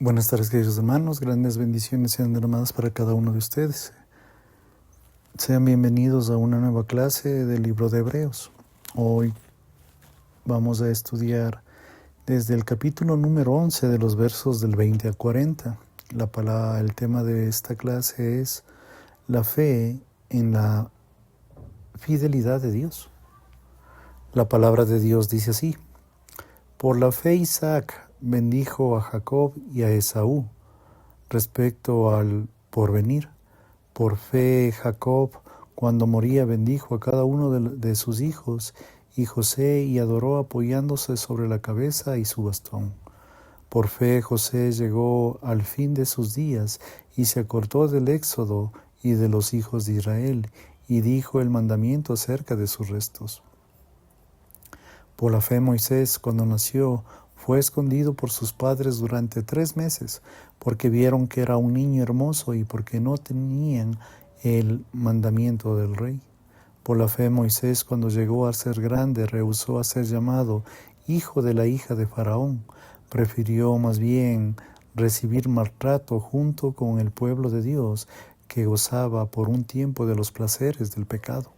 Buenas tardes, queridos hermanos. Grandes bendiciones sean derramadas para cada uno de ustedes. Sean bienvenidos a una nueva clase del libro de Hebreos. Hoy vamos a estudiar desde el capítulo número 11 de los versos del 20 al 40. El tema de esta clase es la fe en la fidelidad de Dios. La palabra de Dios dice así: por la fe Isaac bendijo a Jacob y a Esaú respecto al porvenir. Por fe Jacob, cuando moría, bendijo a cada uno de sus hijos y José y adoró apoyándose sobre la cabeza y su bastón. Por fe José llegó al fin de sus días y se acordó del éxodo y de los hijos de Israel y dijo el mandamiento acerca de sus restos. Por la fe Moisés, cuando nació, fue escondido por sus padres durante 3 meses, porque vieron que era un niño hermoso y porque no tenían el mandamiento del rey. Por la fe Moisés, cuando llegó a ser grande, rehusó a ser llamado hijo de la hija de Faraón. Prefirió más bien recibir maltrato junto con el pueblo de Dios, que gozaba por un tiempo de los placeres del pecado.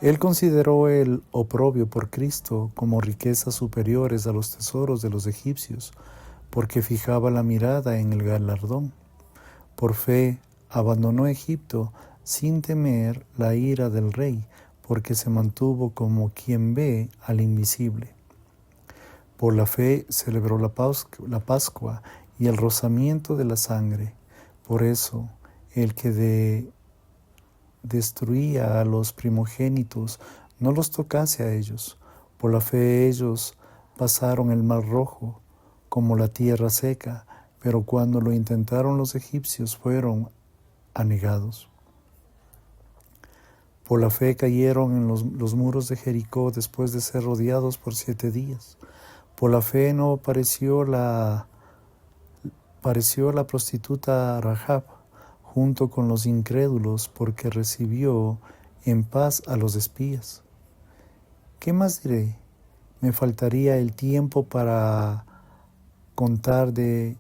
Él consideró el oprobio por Cristo como riquezas superiores a los tesoros de los egipcios, porque fijaba la mirada en el galardón. Por fe abandonó Egipto sin temer la ira del rey, porque se mantuvo como quien ve al invisible. Por la fe celebró la Pascua y el rozamiento de la sangre. Por eso, el que destruía a los primogénitos no los tocase a ellos. Por la fe ellos pasaron el mar rojo como la tierra seca, pero cuando lo intentaron los egipcios fueron anegados. Por la fe cayeron en los muros de Jericó después de ser rodeados por 7 días. Por la fe no pareció la prostituta Rahab junto con los incrédulos, porque recibió en paz a los espías. ¿Qué más diré? Me faltaría el tiempo para contar de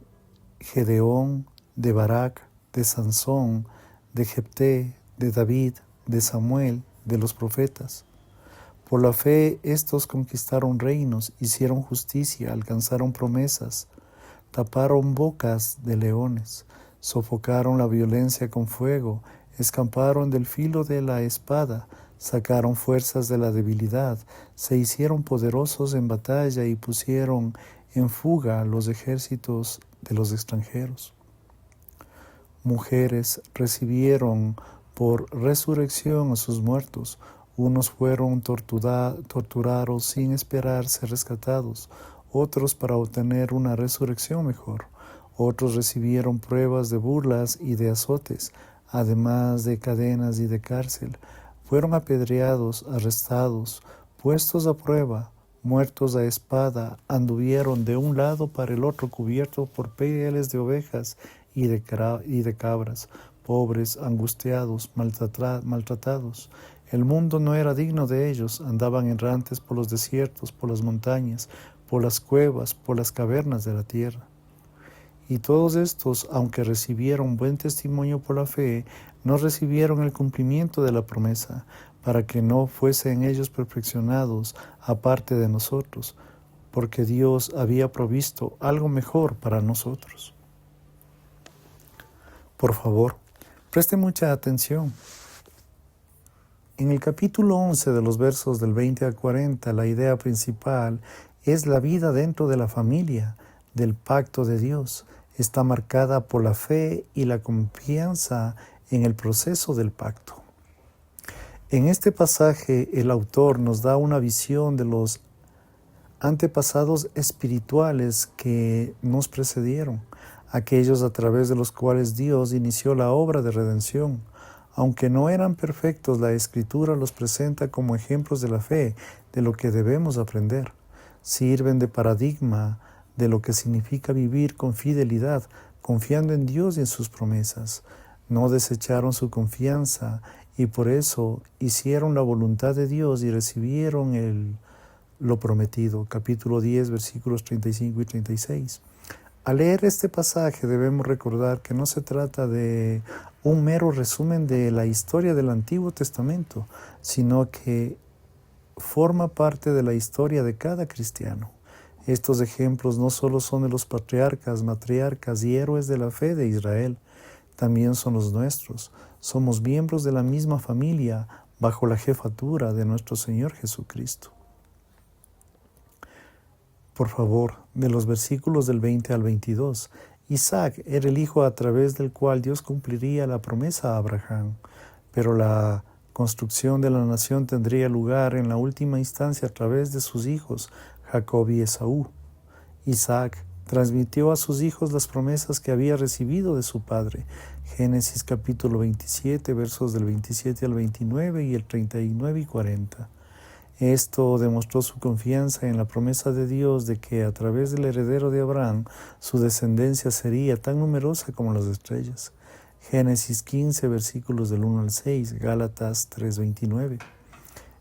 Gedeón, de Barak, de Sansón, de Jefté, de David, de Samuel, de los profetas. Por la fe estos conquistaron reinos, hicieron justicia, alcanzaron promesas, taparon bocas de leones, sofocaron la violencia con fuego, escaparon del filo de la espada, sacaron fuerzas de la debilidad, se hicieron poderosos en batalla y pusieron en fuga los ejércitos de los extranjeros. Mujeres recibieron por resurrección a sus muertos, unos fueron torturados sin esperar ser rescatados, otros para obtener una resurrección mejor. Otros recibieron pruebas de burlas y de azotes, además de cadenas y de cárcel. Fueron apedreados, arrestados, puestos a prueba, muertos a espada, anduvieron de un lado para el otro cubiertos por pieles de ovejas y de cabras, pobres, angustiados, maltratados. El mundo no era digno de ellos, andaban errantes por los desiertos, por las montañas, por las cuevas, por las cavernas de la tierra. Y todos estos, aunque recibieron buen testimonio por la fe, no recibieron el cumplimiento de la promesa, para que no fuesen ellos perfeccionados aparte de nosotros, porque Dios había provisto algo mejor para nosotros. Por favor, preste mucha atención. En el capítulo 11 de los versos del 20 al 40, la idea principal es la vida dentro de la familia, del pacto de Dios. Está marcada por la fe y la confianza en el proceso del pacto. En este pasaje, el autor nos da una visión de los antepasados espirituales que nos precedieron, aquellos a través de los cuales Dios inició la obra de redención. Aunque no eran perfectos, la Escritura los presenta como ejemplos de la fe, de lo que debemos aprender. Sirven de paradigma de lo que significa vivir con fidelidad, confiando en Dios y en sus promesas. No desecharon su confianza y por eso hicieron la voluntad de Dios y recibieron lo prometido. Capítulo 10, versículos 35 y 36. Al leer este pasaje debemos recordar que no se trata de un mero resumen de la historia del Antiguo Testamento, sino que forma parte de la historia de cada cristiano. Estos ejemplos no solo son de los patriarcas, matriarcas y héroes de la fe de Israel, también son los nuestros. Somos miembros de la misma familia bajo la jefatura de nuestro Señor Jesucristo. Por favor, de los versículos del 20 al 22, Isaac era el hijo a través del cual Dios cumpliría la promesa a Abraham, pero la construcción de la nación tendría lugar en la última instancia a través de sus hijos, Jacob y Esaú. Isaac transmitió a sus hijos las promesas que había recibido de su padre. Génesis capítulo 27, versos del 27 al 29 y el 39 y 40. Esto demostró su confianza en la promesa de Dios de que a través del heredero de Abraham, su descendencia sería tan numerosa como las estrellas. Génesis 15, versículos del 1 al 6, Gálatas 3:29.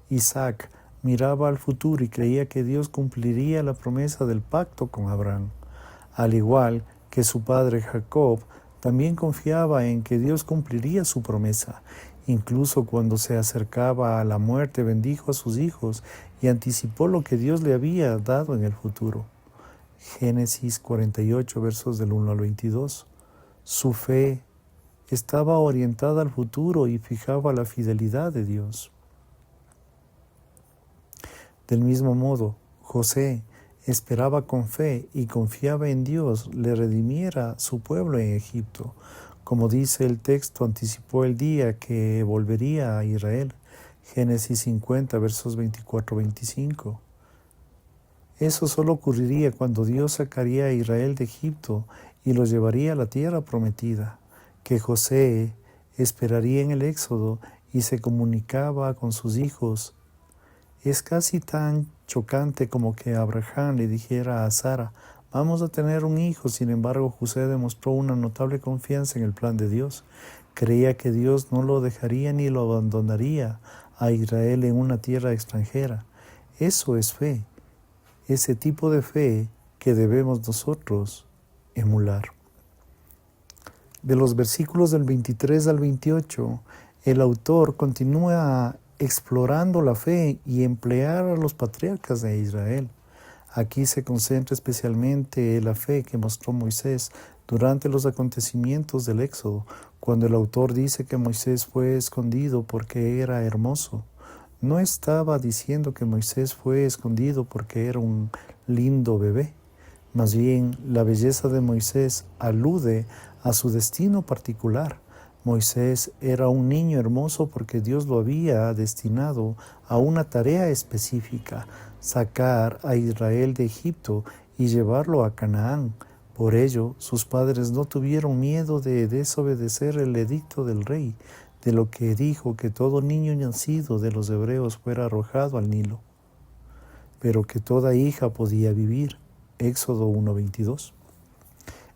Isaac miraba al futuro y creía que Dios cumpliría la promesa del pacto con Abraham. Al igual que su padre Jacob, también confiaba en que Dios cumpliría su promesa. Incluso cuando se acercaba a la muerte, bendijo a sus hijos y anticipó lo que Dios le había dado en el futuro. Génesis 48, versos del 1 al 22. Su fe estaba orientada al futuro y fijaba la fidelidad de Dios. Del mismo modo, José esperaba con fe y confiaba en Dios le redimiera su pueblo en Egipto. Como dice el texto, anticipó el día que volvería a Israel. Génesis 50, versos 24-25. Eso solo ocurriría cuando Dios sacaría a Israel de Egipto y los llevaría a la tierra prometida, que José esperaría en el Éxodo y se comunicaba con sus hijos. Es casi tan chocante como que Abraham le dijera a Sara: vamos a tener un hijo. Sin embargo, José demostró una notable confianza en el plan de Dios. Creía que Dios no lo dejaría ni lo abandonaría a Israel en una tierra extranjera. Eso es fe, ese tipo de fe que debemos nosotros emular. De los versículos del 23 al 28, el autor continúa explorando la fe y emplear a los patriarcas de Israel. Aquí se concentra especialmente la fe que mostró Moisés durante los acontecimientos del Éxodo, cuando el autor dice que Moisés fue escondido porque era hermoso. No estaba diciendo que Moisés fue escondido porque era un lindo bebé. Más bien, la belleza de Moisés alude a su destino particular. Moisés era un niño hermoso porque Dios lo había destinado a una tarea específica: sacar a Israel de Egipto y llevarlo a Canaán. Por ello, sus padres no tuvieron miedo de desobedecer el edicto del rey, de lo que dijo que todo niño nacido de los hebreos fuera arrojado al Nilo, pero que toda hija podía vivir. Éxodo 1:22.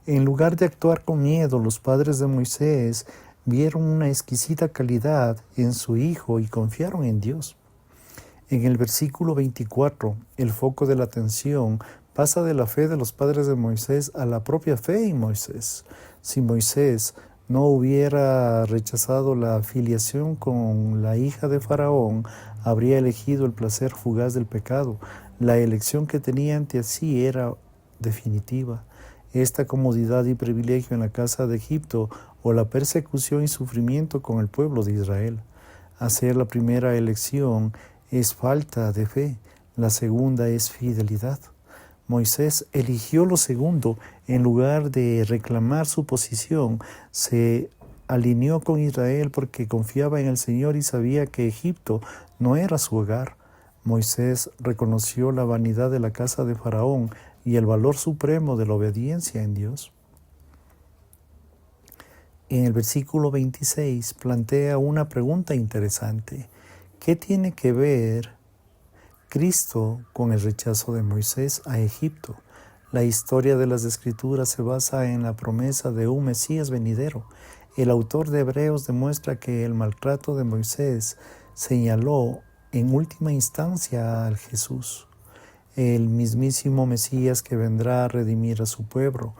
En lugar de actuar con miedo, los padres de Moisés vieron una exquisita calidad en su hijo y confiaron en Dios. En el versículo 24, el foco de la atención pasa de la fe de los padres de Moisés a la propia fe en Moisés. Si Moisés no hubiera rechazado la filiación con la hija de Faraón, habría elegido el placer fugaz del pecado. La elección que tenía ante sí era definitiva. Esta comodidad y privilegio en la casa de Egipto o la persecución y sufrimiento con el pueblo de Israel. Hacer la primera elección es falta de fe, la segunda es fidelidad. Moisés eligió lo segundo. En lugar de reclamar su posición, se alineó con Israel porque confiaba en el Señor y sabía que Egipto no era su hogar. Moisés reconoció la vanidad de la casa de Faraón y el valor supremo de la obediencia en Dios. En el versículo 26 plantea una pregunta interesante. ¿Qué tiene que ver Cristo con el rechazo de Moisés a Egipto? La historia de las Escrituras se basa en la promesa de un Mesías venidero. El autor de Hebreos demuestra que el maltrato de Moisés señaló en última instancia al Jesús, el mismísimo Mesías que vendrá a redimir a su pueblo.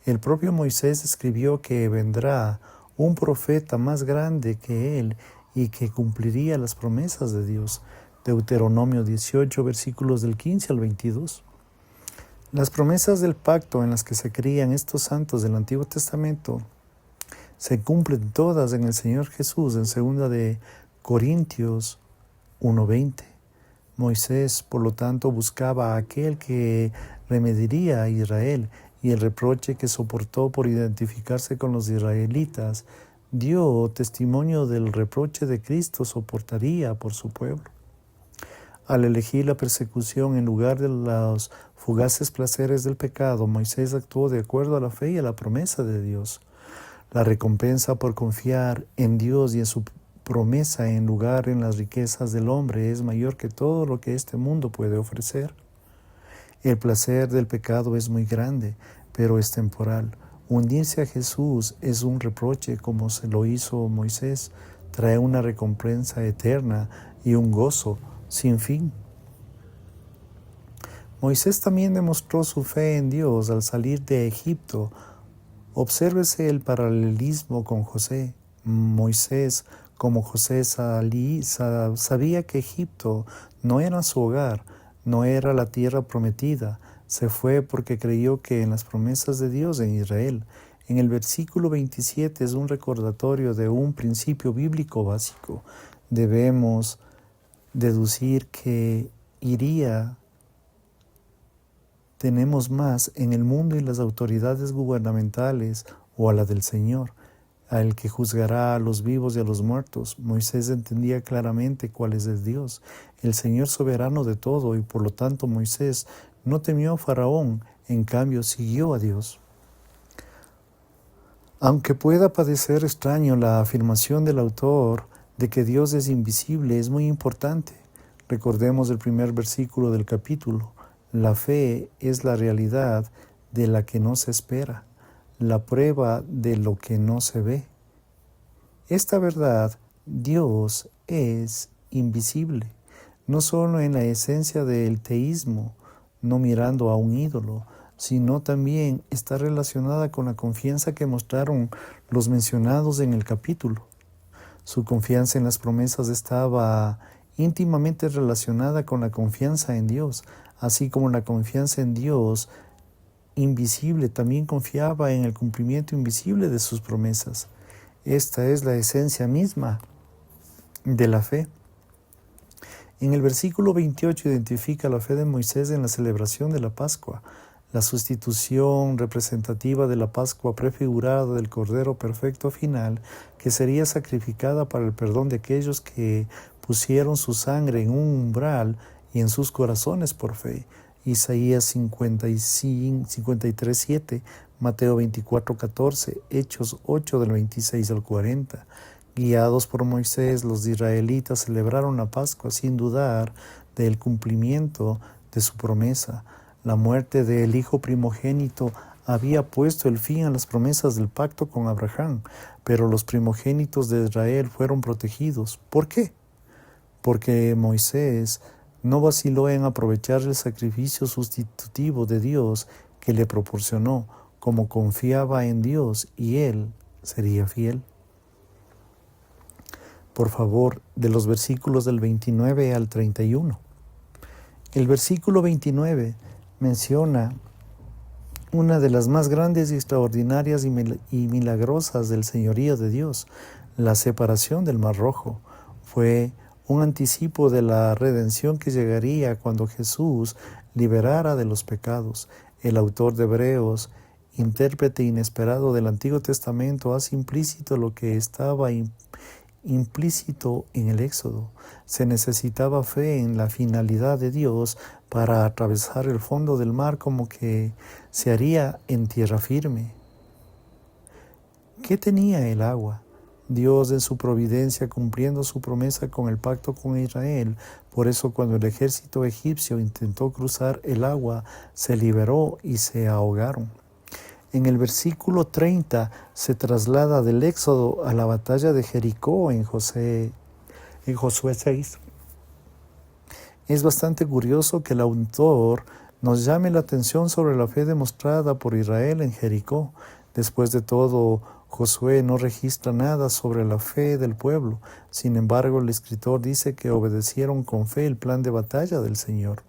El propio Moisés escribió que vendrá un profeta más grande que él y que cumpliría las promesas de Dios. Deuteronomio 18, versículos del 15 al 22. Las promesas del pacto en las que se creían estos santos del Antiguo Testamento se cumplen todas en el Señor Jesús en 2 de Corintios 1:20. Moisés, por lo tanto, buscaba a aquel que remediaría a Israel, y el reproche que soportó por identificarse con los israelitas dio testimonio del reproche de Cristo soportaría por su pueblo. Al elegir la persecución en lugar de los fugaces placeres del pecado, Moisés actuó de acuerdo a la fe y a la promesa de Dios. La recompensa por confiar en Dios y en su promesa en lugar en las riquezas del hombre es mayor que todo lo que este mundo puede ofrecer. El placer del pecado es muy grande, pero es temporal. Hundirse a Jesús es un reproche como se lo hizo Moisés. Trae una recompensa eterna y un gozo sin fin. Moisés también demostró su fe en Dios al salir de Egipto. Obsérvese el paralelismo con José. Moisés, como José, sabía que Egipto no era su hogar, no era la tierra prometida. Se fue porque creyó que en las promesas de Dios en Israel. En el versículo 27 es un recordatorio de un principio bíblico básico. Debemos deducir que tenemos más en el mundo y las autoridades gubernamentales o a la del Señor, al que juzgará a los vivos y a los muertos. Moisés entendía claramente cuál es el Dios, el Señor soberano de todo, y por lo tanto Moisés no temió a Faraón, en cambio siguió a Dios. Aunque pueda parecer extraño la afirmación del autor de que Dios es invisible, es muy importante. Recordemos el primer versículo del capítulo. La fe es la realidad de la que no se espera, la prueba de lo que no se ve. Esta verdad, Dios es invisible, no solo en la esencia del teísmo, no mirando a un ídolo, sino también está relacionada con la confianza que mostraron los mencionados en el capítulo. Su confianza en las promesas estaba íntimamente relacionada con la confianza en Dios, así como la confianza en Dios invisible también confiaba en el cumplimiento invisible de sus promesas. Esta es la esencia misma de la fe. En el versículo 28 identifica la fe de Moisés en la celebración de la Pascua, la sustitución representativa de la Pascua prefigurada del Cordero Perfecto final, que sería sacrificada para el perdón de aquellos que pusieron su sangre en un umbral y en sus corazones por fe. Isaías 53:7, Mateo 24:14, Hechos 8 del 26 al 40. Guiados por Moisés, los israelitas celebraron la Pascua sin dudar del cumplimiento de su promesa. La muerte del hijo primogénito había puesto el fin a las promesas del pacto con Abraham, pero los primogénitos de Israel fueron protegidos. ¿Por qué? Porque Moisés no vaciló en aprovechar el sacrificio sustitutivo de Dios que le proporcionó, como confiaba en Dios y Él sería fiel. Por favor, de los versículos del 29 al 31. El versículo 29 menciona una de las más grandes y extraordinarias y milagrosas del señorío de Dios, la separación del Mar Rojo. Fue un anticipo de la redención que llegaría cuando Jesús liberara de los pecados. El autor de Hebreos, intérprete inesperado del Antiguo Testamento, hace implícito lo que estaba implícito en el Éxodo. Se necesitaba fe en la finalidad de Dios para atravesar el fondo del mar como que se haría en tierra firme. ¿Qué tenía el agua? Dios en su providencia cumpliendo su promesa con el pacto con Israel. Por eso cuando el ejército egipcio intentó cruzar el agua, se liberó y se ahogaron. En el versículo 30 se traslada del Éxodo a la batalla de Jericó en Josué 6. Es bastante curioso que el autor nos llame la atención sobre la fe demostrada por Israel en Jericó. Después de todo, Josué no registra nada sobre la fe del pueblo. Sin embargo, el escritor dice que obedecieron con fe el plan de batalla del Señor.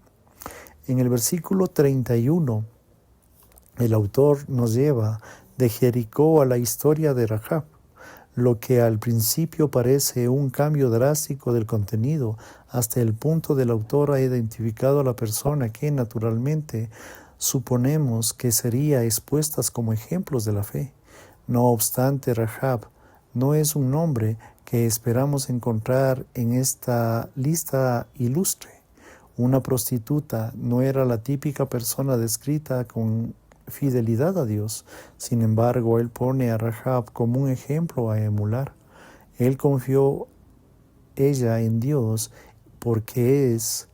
En el versículo 31, el autor nos lleva de Jericó a la historia de Rahab. Lo que al principio parece un cambio drástico del contenido, hasta el punto del autor ha identificado a la persona que naturalmente suponemos que sería expuestas como ejemplos de la fe. No obstante, Rahab no es un nombre que esperamos encontrar en esta lista ilustre. Una prostituta no era la típica persona descrita con fidelidad a Dios. Sin embargo, él pone a Rahab como un ejemplo a emular. Él confió ella en Dios porque es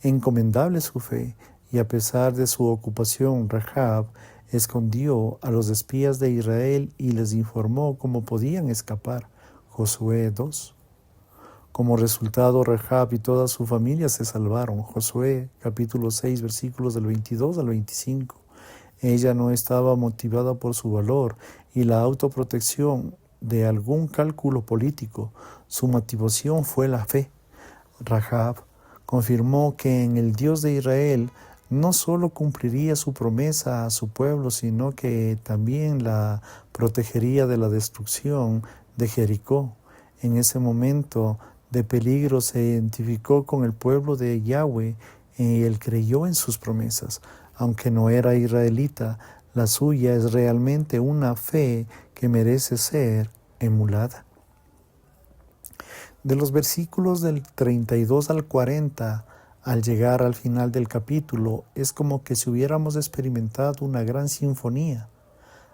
encomendable su fe, y a pesar de su ocupación, Rahab escondió a los espías de Israel y les informó cómo podían escapar. Josué 2. Como resultado, Rahab y toda su familia se salvaron. Josué capítulo 6, versículos del 22 al 25. Ella no estaba motivada por su valor y la autoprotección de algún cálculo político. Su motivación fue la fe. Rahab confirmó que en el Dios de Israel no solo cumpliría su promesa a su pueblo, sino que también la protegería de la destrucción de Jericó. En ese momento de peligro se identificó con el pueblo de Yahweh y él creyó en sus promesas. Aunque no era israelita, la suya es realmente una fe que merece ser emulada. De los versículos del 32 al 40, al llegar al final del capítulo, es como que si hubiéramos experimentado una gran sinfonía.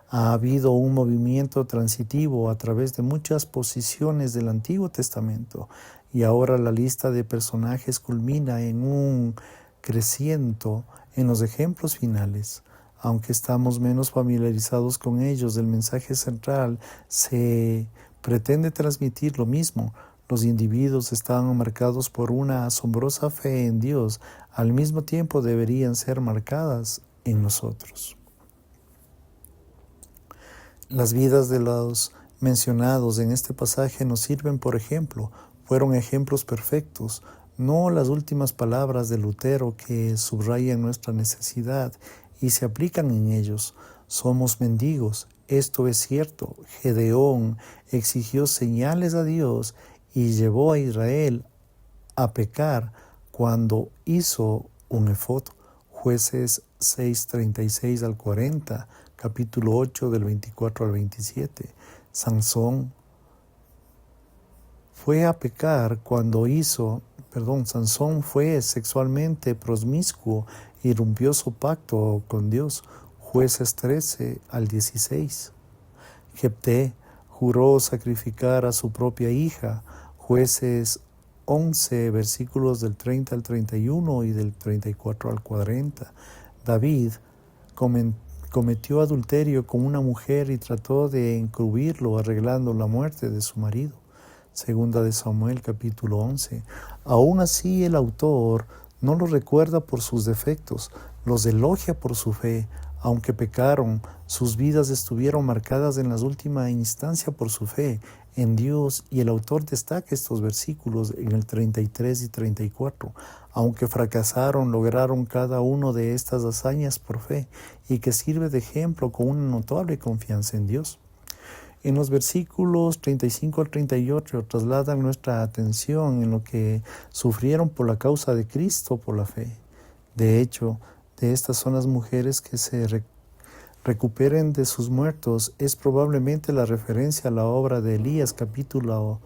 Ha habido un movimiento transitivo a través de muchas posiciones del Antiguo Testamento, y ahora la lista de personajes culmina en un crescendo en los ejemplos finales. Aunque estamos menos familiarizados con ellos, el mensaje central se pretende transmitir lo mismo. Los individuos estaban marcados por una asombrosa fe en Dios, al mismo tiempo deberían ser marcadas en nosotros. Las vidas de los mencionados en este pasaje nos sirven, por ejemplo, fueron ejemplos perfectos, no las últimas palabras de Lutero que subrayan nuestra necesidad y se aplican en ellos. Somos mendigos, esto es cierto. Gedeón exigió señales a Dios y llevó a Israel a pecar cuando hizo un efod. Jueces 6:36 al 40, capítulo 8 del 24 al 27. Sansón fue sexualmente promiscuo y rompió su pacto con Dios. Jueces 13 al 16. Jefté juró sacrificar a su propia hija. Jueces 11, versículos del 30 al 31 y del 34 al 40. David cometió adulterio con una mujer y trató de encubrirlo arreglando la muerte de su marido. Segunda de Samuel, capítulo 11. Aún así, el autor no los recuerda por sus defectos, los elogia por su fe. Aunque pecaron, sus vidas estuvieron marcadas en la última instancia por su fe en Dios, y el autor destaca estos versículos en el 33 y 34. Aunque fracasaron, lograron cada uno de estas hazañas por fe, y que sirve de ejemplo con una notable confianza en Dios. En los versículos 35 al 38 trasladan nuestra atención en lo que sufrieron por la causa de Cristo por la fe. De hecho, de estas son las mujeres que se recuperen de sus muertos. Es probablemente la referencia a la obra de Elías, capítulo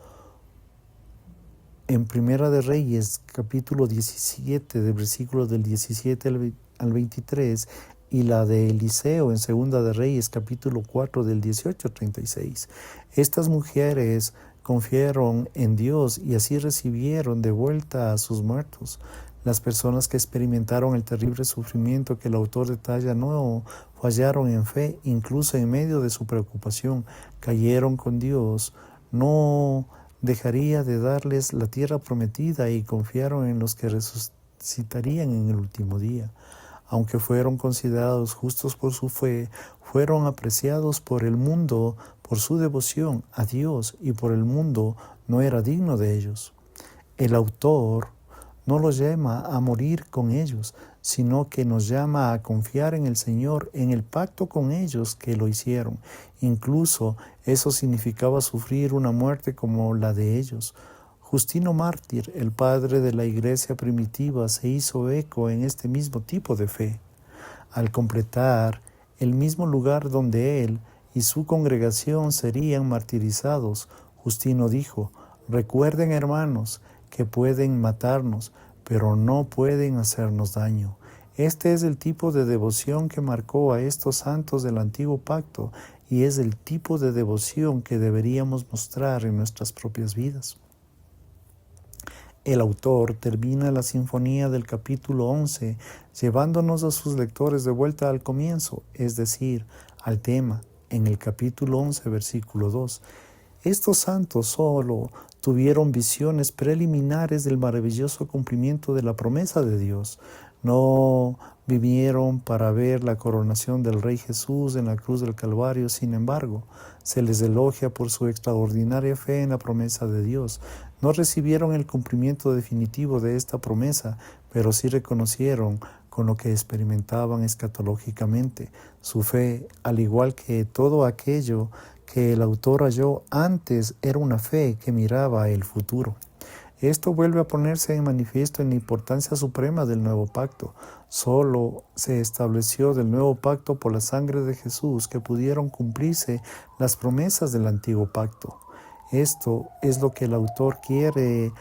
en Primera de Reyes, capítulo 17, de versículos del 17 al 23, y la de Eliseo en Segunda de Reyes, capítulo 4, del 18 al 36. Estas mujeres confiaron en Dios y así recibieron de vuelta a sus muertos. Las personas que experimentaron el terrible sufrimiento que el autor detalla no fallaron en fe, incluso en medio de su preocupación. Cayeron con Dios, no dejaría de darles la tierra prometida, y confiaron en los que resucitarían en el último día. Aunque fueron considerados justos por su fe, fueron apreciados por el mundo por su devoción a Dios, y por el mundo no era digno de ellos. El autor no los llama a morir con ellos, sino que nos llama a confiar en el Señor, en el pacto con ellos que lo hicieron. Incluso eso significaba sufrir una muerte como la de ellos. Justino Mártir, el padre de la iglesia primitiva, se hizo eco en este mismo tipo de fe. Al completar el mismo lugar donde él y su congregación serían martirizados, Justino dijo: «Recuerden, hermanos, que pueden matarnos, pero no pueden hacernos daño». Este es el tipo de devoción que marcó a estos santos del antiguo pacto, y es el tipo de devoción que deberíamos mostrar en nuestras propias vidas. El autor termina la sinfonía del capítulo 11 llevándonos a sus lectores de vuelta al comienzo, es decir, al tema, en el capítulo 11, versículo 2. Estos santos solo tuvieron visiones preliminares del maravilloso cumplimiento de la promesa de Dios. No vivieron para ver la coronación del Rey Jesús en la cruz del Calvario. Sin embargo, se les elogia por su extraordinaria fe en la promesa de Dios. No recibieron el cumplimiento definitivo de esta promesa, pero sí reconocieron con lo que experimentaban escatológicamente. Su fe, al igual que todo aquello que el autor halló antes, era una fe que miraba el futuro. Esto vuelve a ponerse en manifiesto en la importancia suprema del nuevo pacto. Solo se estableció del nuevo pacto por la sangre de Jesús que pudieron cumplirse las promesas del antiguo pacto. Esto es lo que el autor quiere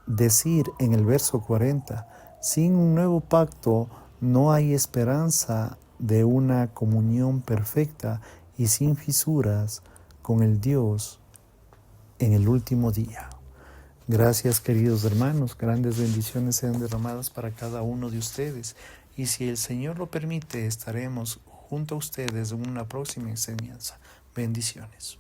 decir en el verso 40. Sin un nuevo pacto no hay esperanza de una comunión perfecta y sin fisuras con el Dios en el último día. Gracias, queridos hermanos. Grandes bendiciones sean derramadas para cada uno de ustedes. Y si el Señor lo permite, estaremos junto a ustedes en una próxima enseñanza. Bendiciones.